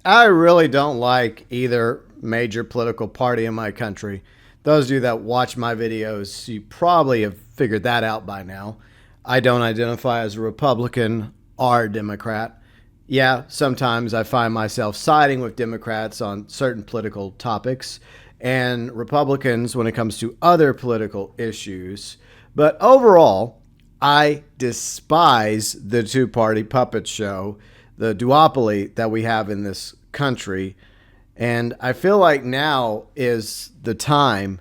I really don't like either major political party in my country. Those of you that watch my videos, you probably have figured that out by now. I don't identify as a Republican or a Democrat. Yeah, sometimes I find myself siding with Democrats on certain political topics and Republicans when it comes to other political issues. But overall, I despise the two-party puppet show, the duopoly that we have in this country. And I feel like now is the time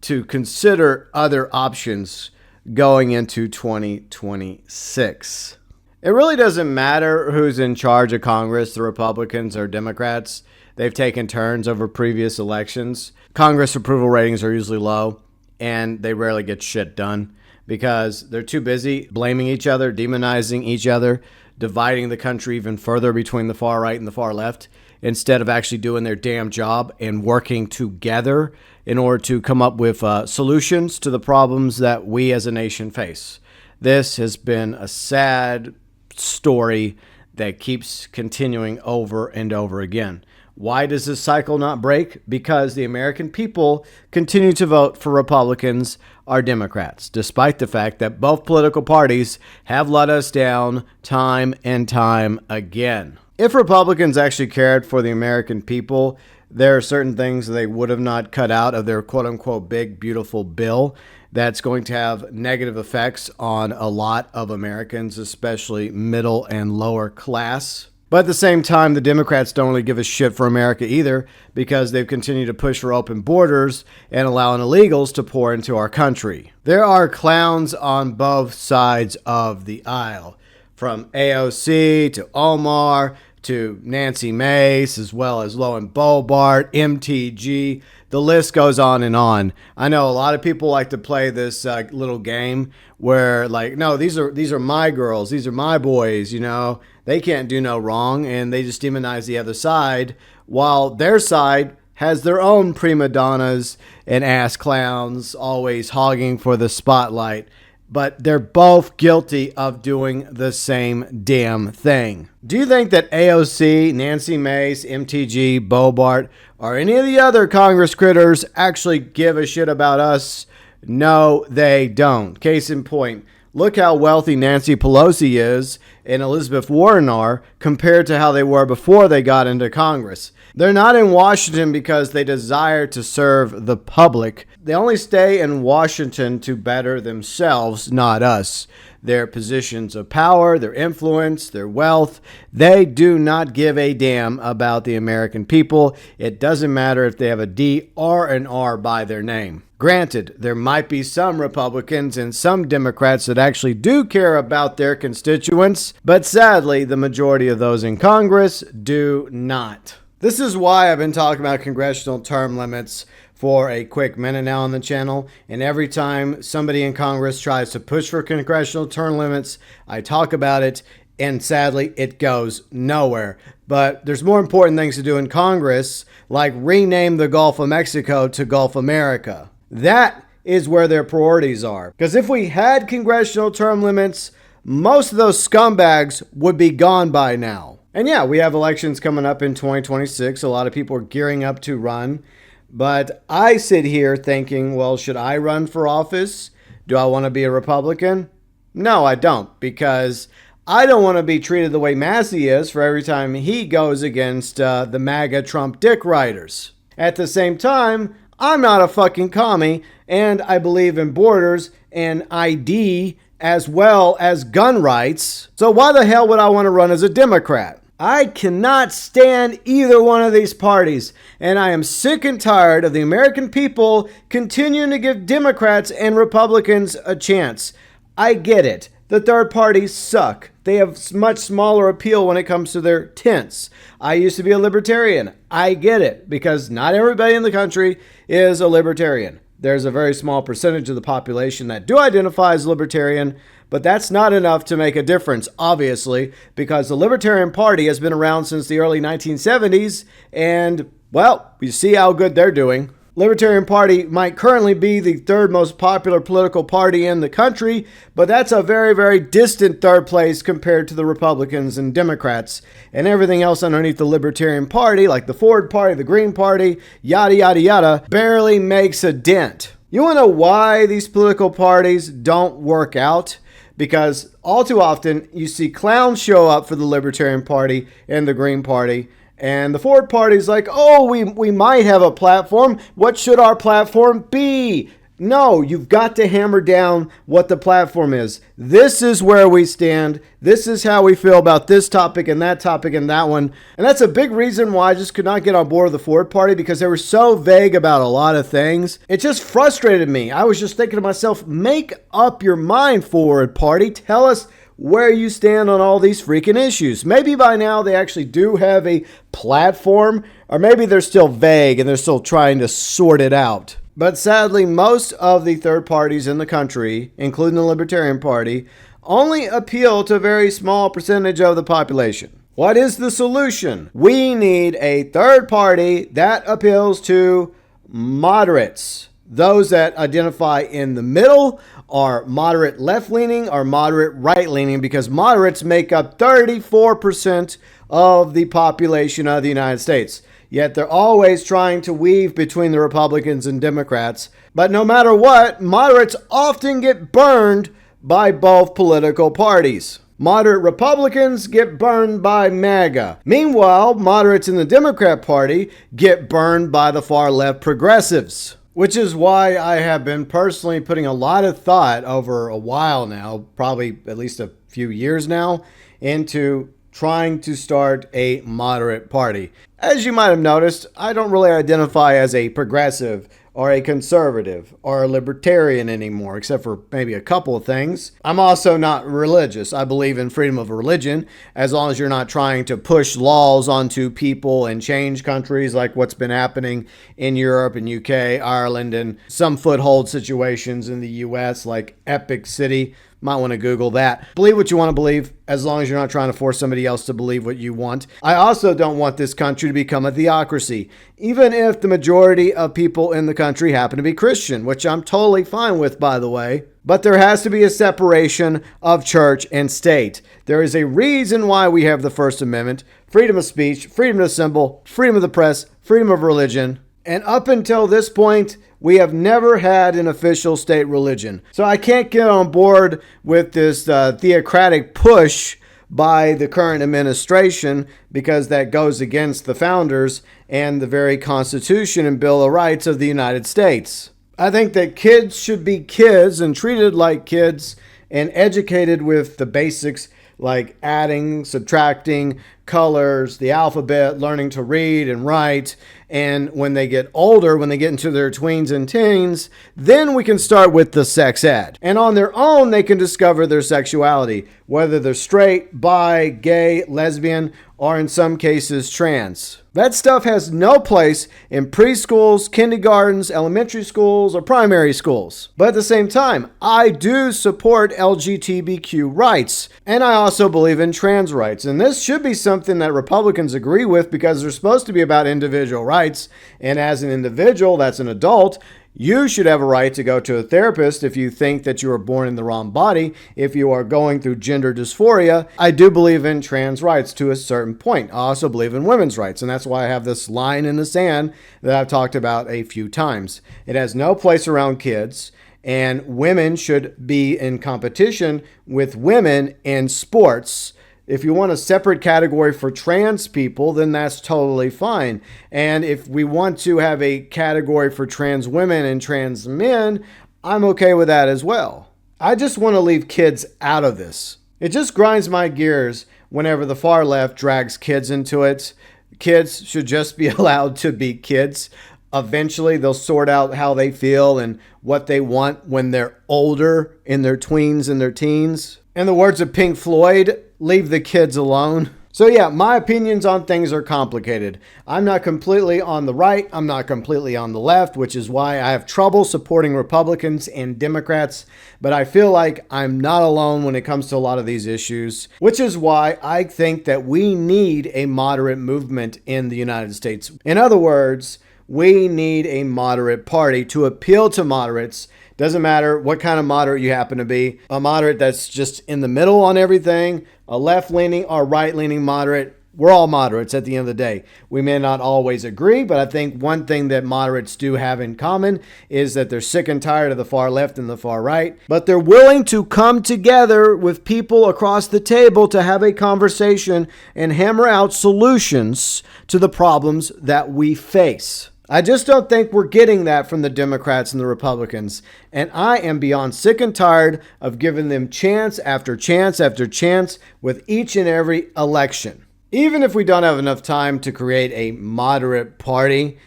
to consider other options going into 2026. It really doesn't matter who's in charge of Congress, the Republicans or Democrats. They've taken turns over previous elections. Congress approval ratings are usually low, and they rarely get shit done because they're too busy blaming each other, demonizing each other, dividing the country even further between the far right and the far left, instead of actually doing their damn job and working together in order to come up with solutions to the problems that we as a nation face. This has been a sad story that keeps continuing over and over again. Why does this cycle not break? Because the American people continue to vote for Republicans or Democrats, despite the fact that both political parties have let us down time and time again. If Republicans actually cared for the American people, there are certain things they would have not cut out of their quote-unquote big, beautiful bill that's going to have negative effects on a lot of Americans, especially middle and lower class. But at the same time, the Democrats don't really give a shit for America either, because they've continued to push for open borders and allowing illegals to pour into our country. There are clowns on both sides of the aisle, from AOC to Omar to Nancy Mace, as well as Lowen Bobart, MTG. The list goes on and on. I know a lot of people like to play this little game where, like, no, these are my girls, these are my boys, you know, they can't do no wrong, and they just demonize the other side, while their side has their own prima donnas and ass clowns always hogging for the spotlight. But they're both guilty of doing the same damn thing. Do you think that AOC, Nancy Mace, MTG, Bobart, or any of the other Congress critters actually give a shit about us? No, they don't. Case in point, look how wealthy Nancy Pelosi is and Elizabeth Warren are compared to how they were before they got into Congress. They're not in Washington because they desire to serve the public. They only stay in Washington to better themselves, not us. Their positions of power, their influence, their wealth, they do not give a damn about the American people. It doesn't matter if they have a D or an R by their name. Granted, there might be some Republicans and some Democrats that actually do care about their constituents, but sadly, the majority of those in Congress do not. This is why I've been talking about congressional term limits for a quick minute now on the channel, and every time somebody in Congress tries to push for congressional term limits, I talk about it, and sadly, it goes nowhere. But there's more important things to do in Congress, like rename the Gulf of Mexico to Gulf America. That is where their priorities are. Because if we had congressional term limits, most of those scumbags would be gone by now. And yeah, we have elections coming up in 2026. A lot of people are gearing up to run. But I sit here thinking, well, should I run for office? Do I want to be a Republican? No, I don't, because I don't want to be treated the way Massey is for every time he goes against the MAGA Trump dick riders. At the same time, I'm not a fucking commie, and I believe in borders and ID as well as gun rights. So why the hell would I want to run as a Democrat? I cannot stand either one of these parties, and I am sick and tired of the American people continuing to give Democrats and Republicans a chance. I get it. The third parties suck. They have much smaller appeal when it comes to their tents. I used to be a libertarian. I get it, because not everybody in the country is a libertarian. There's a very small percentage of the population that do identify as libertarian, but that's not enough to make a difference, obviously, because the Libertarian Party has been around since the early 1970s, and, well, we see how good they're doing. Libertarian Party might currently be the third most popular political party in the country, but that's a very, very distant third place compared to the Republicans and Democrats. And everything else underneath the Libertarian Party, like the Ford Party, the Green Party, yada, yada, yada, barely makes a dent. You want to know why these political parties don't work out? Because all too often you see clowns show up for the Libertarian Party and the Green Party, and the Ford Party's like, oh, we might have a platform. What should our platform be? No, you've got to hammer down what the platform is. This is where we stand. This is how we feel about this topic and that one. And that's a big reason why I just could not get on board with the Ford Party, because they were so vague about a lot of things. It just frustrated me. I was just thinking to myself, make up your mind, Ford Party. Tell us where you stand on all these freaking issues. Maybe by now they actually do have a platform, or maybe they're still vague and they're still trying to sort it out. But sadly, most of the third parties in the country, including the Libertarian Party, only appeal to a very small percentage of the population. What is the solution? We need a third party that appeals to moderates. Those that identify in the middle are moderate left-leaning or moderate right-leaning, because moderates make up 34% of the population of the United States. Yet they're always trying to weave between the Republicans and Democrats. But no matter what, moderates often get burned by both political parties. Moderate Republicans get burned by MAGA. Meanwhile, moderates in the Democrat Party get burned by the far-left progressives. Which is why I have been personally putting a lot of thought over a while now, probably at least a few years now, into trying to start a moderate party. As you might have noticed, I don't really identify as a progressive or a conservative or a libertarian anymore, except for maybe a couple of things. I'm also not religious. I believe in freedom of religion, as long as you're not trying to push laws onto people and change countries like what's been happening in Europe and UK, Ireland, and some foothold situations in the US like Epic City. Might want to Google that. Believe what you want to believe, as long as you're not trying to force somebody else to believe what you want. I also don't want this country to become a theocracy, even if the majority of people in the country happen to be Christian, which I'm totally fine with, by the way. But there has to be a separation of church and state. There is a reason why we have the First Amendment: freedom of speech, freedom to assemble, freedom of the press, freedom of religion. And up until this point, we have never had an official state religion. So I can't get on board with this theocratic push by the current administration, because that goes against the founders and the very Constitution and Bill of Rights of the United States. I think that kids should be kids and treated like kids and educated with the basics like adding, subtracting, colors, the alphabet, learning to read and write. And when they get older, when they get into their tweens and teens, then we can start with the sex ed. And on their own, they can discover their sexuality, whether they're straight, bi, gay, lesbian, or in some cases trans. That stuff has no place in preschools, kindergartens, elementary schools, or primary schools. But at the same time, I do support LGBTQ rights, and I also believe in trans rights. And this should be something that Republicans agree with, because they're supposed to be about individual rights. And as an individual that's an adult, you should have a right to go to a therapist if you think that you were born in the wrong body, if you are going through gender dysphoria. I do believe in trans rights to a certain point. I also believe in women's rights, and that's why I have this line in the sand that I've talked about a few times. It has no place around kids, and women should be in competition with women in sports. If you want a separate category for trans people, then that's totally fine. And if we want to have a category for trans women and trans men, I'm okay with that as well. I just want to leave kids out of this. It just grinds my gears whenever the far left drags kids into it. Kids should just be allowed to be kids. Eventually, they'll sort out how they feel and what they want when they're older, in their tweens and their teens. In the words of Pink Floyd, leave the kids alone. So yeah, my opinions on things are complicated. I'm not completely on the right. I'm not completely on the left, which is why I have trouble supporting Republicans and Democrats. But I feel like I'm not alone when it comes to a lot of these issues, which is why I think that we need a moderate movement in the United States. In other words, We need a moderate party to appeal to moderates. Doesn't matter what kind of moderate you happen to be. A moderate that's just in the middle on everything, a left-leaning or right-leaning moderate. We're all moderates at the end of the day. We may not always agree, but I think one thing that moderates do have in common is that they're sick and tired of the far left and the far right, but they're willing to come together with people across the table to have a conversation and hammer out solutions to the problems that we face. I just don't think we're getting that from the Democrats and the Republicans. And I am beyond sick and tired of giving them chance after chance after chance with each and every election. Even if we don't have enough time to create a moderate party,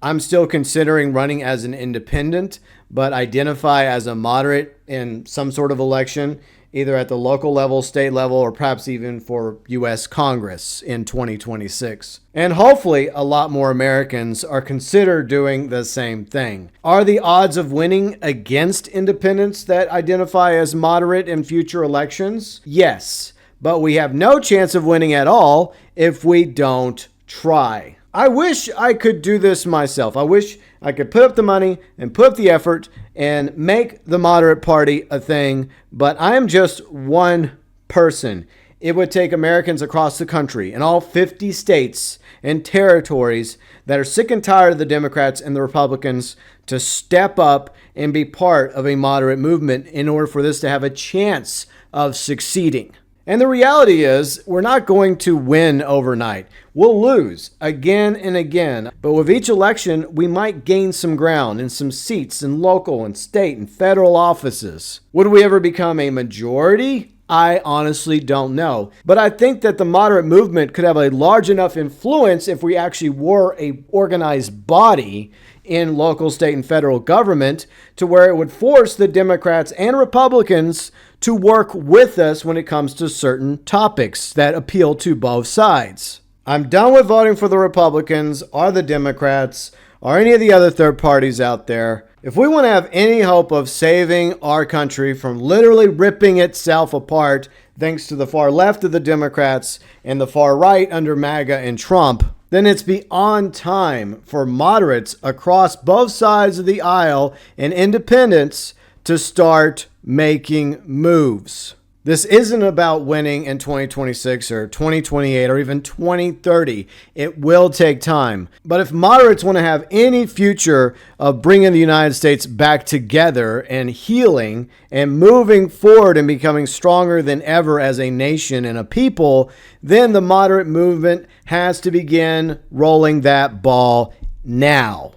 I'm still considering running as an independent, but identify as a moderate in some sort of election, either at the local level, state level, or perhaps even for U.S. Congress in 2026. And hopefully a lot more Americans are considered doing the same thing. Are the odds of winning against independents that identify as moderate in future elections? Yes. But we have no chance of winning at all if we don't try. I wish I could do this myself. I wish I could put up the money and put up the effort and make the moderate party a thing, but I am just one person. It would take Americans across the country in all 50 states and territories that are sick and tired of the Democrats and the Republicans to step up and be part of a moderate movement in order for this to have a chance of succeeding. And the reality is, we're not going to win overnight. We'll lose again and again. But with each election, we might gain some ground and some seats in local and state and federal offices. Would we ever become a majority? I honestly don't know. But I think that the moderate movement could have a large enough influence if we actually were a organized body in local, state, and federal government to where it would force the Democrats and Republicans to work with us when it comes to certain topics that appeal to both sides. I'm done with voting for the Republicans or the Democrats or any of the other third parties out there. If we want to have any hope of saving our country from literally ripping itself apart thanks to the far left of the Democrats and the far right under MAGA and Trump, then it's beyond time for moderates across both sides of the aisle and independents to start making moves. This isn't about winning in 2026 or 2028 or even 2030. It will take time. But if moderates want to have any future of bringing the United States back together and healing and moving forward and becoming stronger than ever as a nation and a people, then the moderate movement has to begin rolling that ball now.